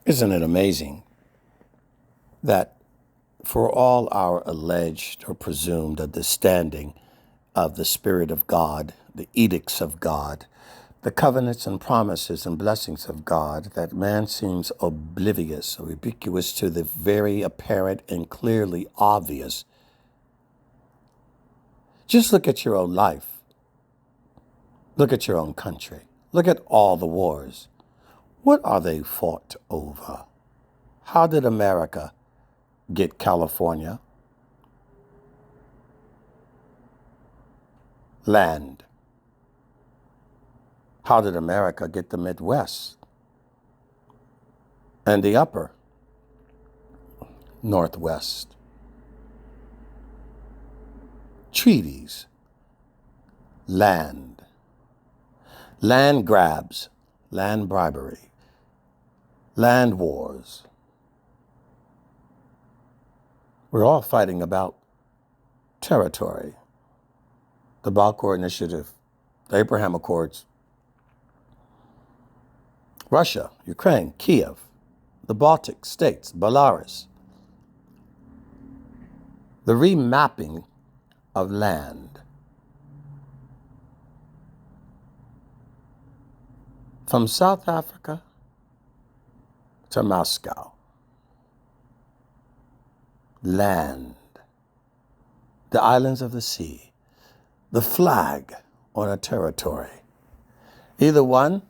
Isn't it amazing that for all our alleged or presumed understanding of the Spirit of God, the edicts of God, the covenants and promises and blessings of God, that man seems oblivious or ubiquitous to the very apparent and clearly obvious? Just look at your own life. Look at your own country. Look at all the wars. What are they fought over? How did America get California? Land. How did America get the Midwest and the upper Northwest? Treaties. Land. Land grabs. Land bribery. Land wars. We're all fighting about territory. The Balfour Initiative, the Abraham Accords, Russia, Ukraine, Kiev, the Baltic states, Belarus, the remapping of land from South Africa to Moscow. Land, the islands of the sea, the flag on a territory, either one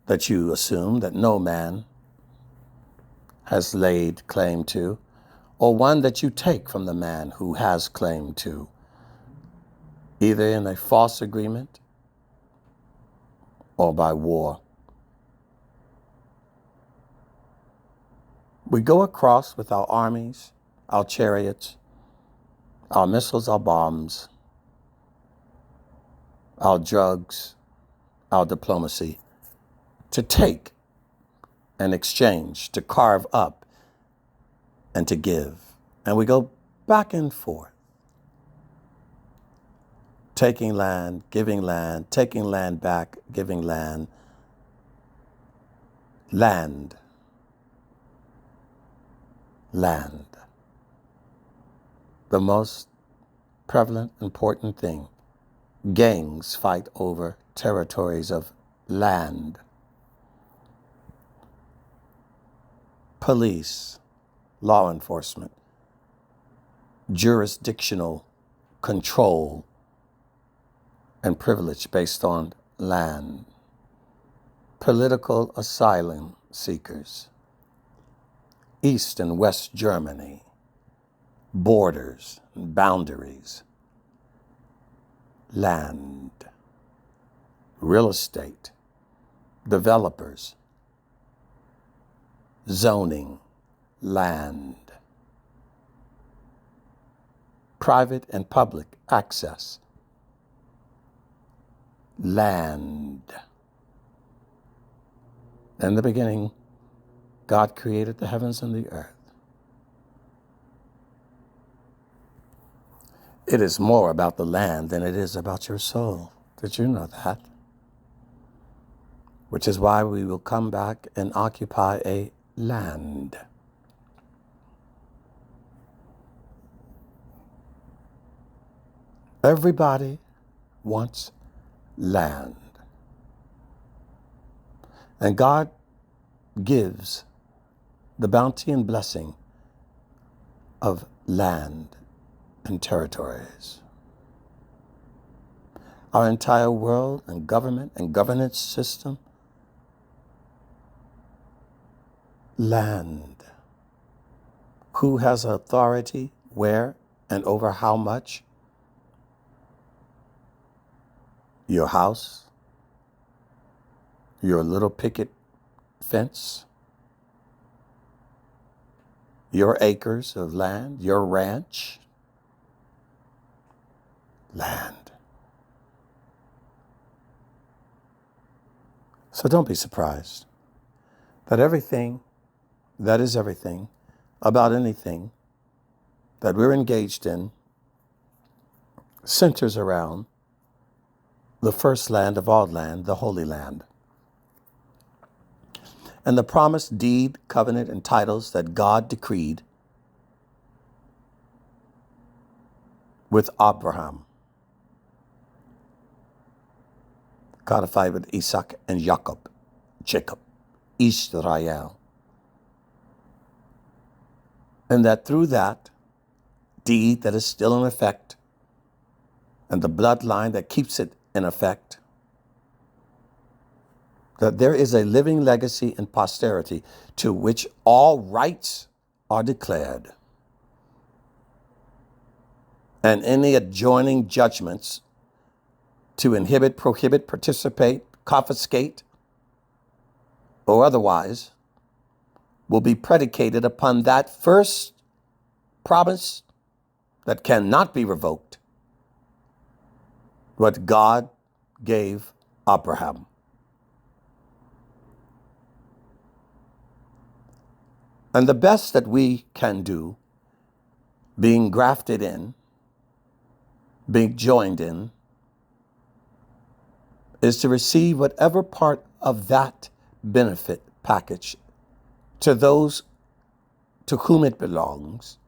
that you assume that no man has laid claim to, or one that you take from the man who has claim to, either in a false agreement or by war. We go across with our armies, our chariots, our missiles, our bombs, our drugs, our diplomacy, to take and exchange, to carve up and to give. And we go back and forth, taking land, taking land back, giving land. Land. Land. The most prevalent, important thing. Gangs fight over territories of land. Police, law enforcement, jurisdictional control and privilege based on land. Political asylum seekers. East and West Germany. Borders and boundaries. Land. Real estate. Developers. Zoning. Land. Private and public access. Land. In the beginning, God created the heavens and the earth. It is more about the land than it is about your soul. Did you know that? Which is why we will come back and occupy a land. Everybody wants land. And God gives the bounty and blessing of land and territories. Our entire world and government and governance system, land. Who has authority, where, and over how much? Your house, your little picket fence, your acres of land, your ranch. Land. So don't be surprised that everything about anything that we're engaged in centers around the first land of all land, the Holy Land. and the promise, deed, covenant, and titles that God decreed with Abraham, codified with Isaac and Jacob, Israel. And that through that deed that is still in effect and the bloodline that keeps it in effect, that there is a living legacy and posterity to which all rights are declared. And any adjoining judgments to inhibit, prohibit, participate, confiscate, or otherwise will be predicated upon that first promise that cannot be revoked, what God gave Abraham. And the best that we can do, being grafted in, being joined in, is to receive whatever part of that benefit package to those to whom it belongs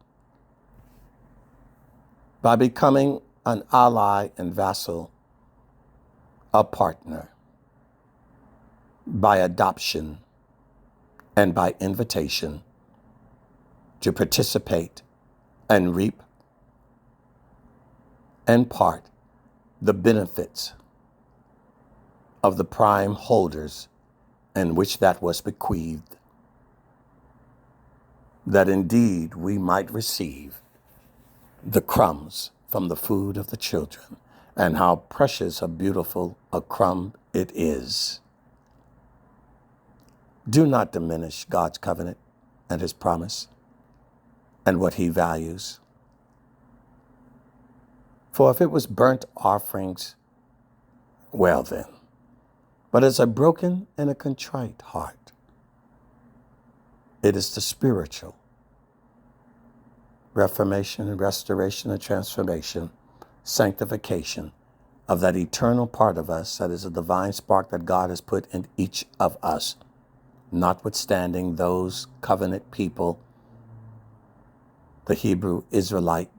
by becoming an ally and vassal, a partner, by adoption and by invitation to participate and reap and part the benefits of the prime holders in which that was bequeathed, that indeed we might receive the crumbs from the food of the children, and how precious or beautiful a crumb it is. Do not diminish God's covenant and his promise and what he values. For if it was burnt offerings, well then, but it's a broken and a contrite heart. It is the spiritual reformation and restoration and transformation, sanctification of that eternal part of us that is a divine spark that God has put in each of us, notwithstanding those covenant people, the Hebrew Israelite,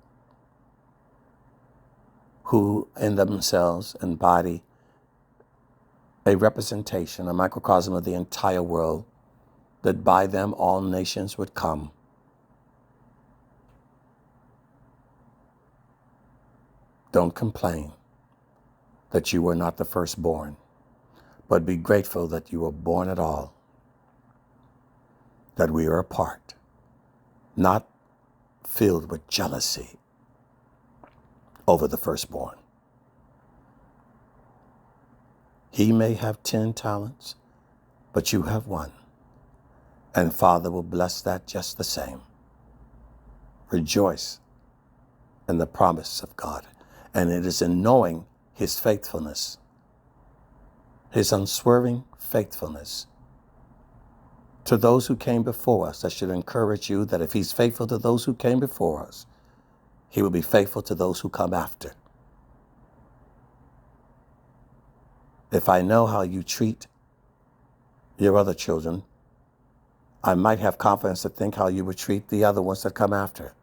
who in themselves embody a representation, a microcosm of the entire world, that by them all nations would come. Don't complain that you were not the firstborn, but be grateful that you were born at all, that we are a part, not filled with jealousy over the firstborn. He may have 10 talents, but you have 1. And Father will bless that just the same. Rejoice in the promise of God. And it is in knowing his faithfulness, his unswerving faithfulness to those who came before us, that should encourage you that if he's faithful to those who came before us, he will be faithful to those who come after. If I know how you treat your other children, I might have confidence to think how you would treat the other ones that come after.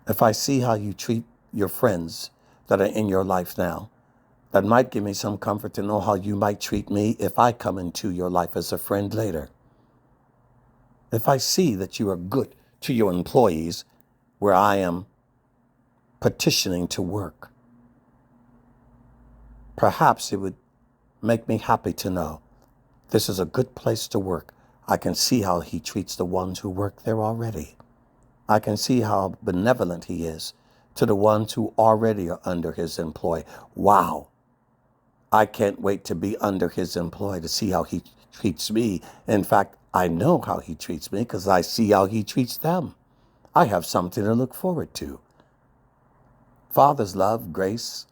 If I see how you treat your friends that are in your life now, that might give me some comfort to know how you might treat me if I come into your life as a friend later. If I see that you are good to your employees where I am petitioning to work, perhaps it would make me happy to know this is a good place to work. I can see how he treats the ones who work there already. I can see how benevolent he is to the ones who already are under his employ. Wow. I can't wait to be under his employ to see how he treats me. In fact, I know how he treats me because I see how he treats them. I have something to look forward to. Father's love, grace,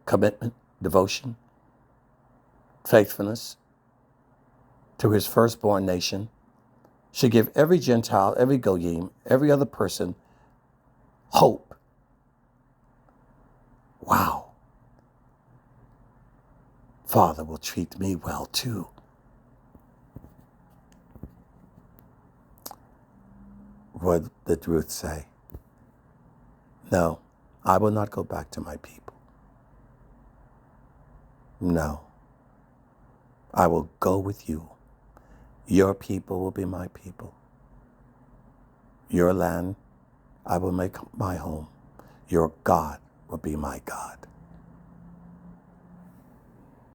commitment, devotion, faithfulness to his firstborn nation should give every Gentile, every Goyim, every other person hope. Wow. Father will treat me well too. What did Ruth say? No, I will not go back to my people. No, I will go with you. Your people will be my people. Your land, I will make my home. Your God will be my God.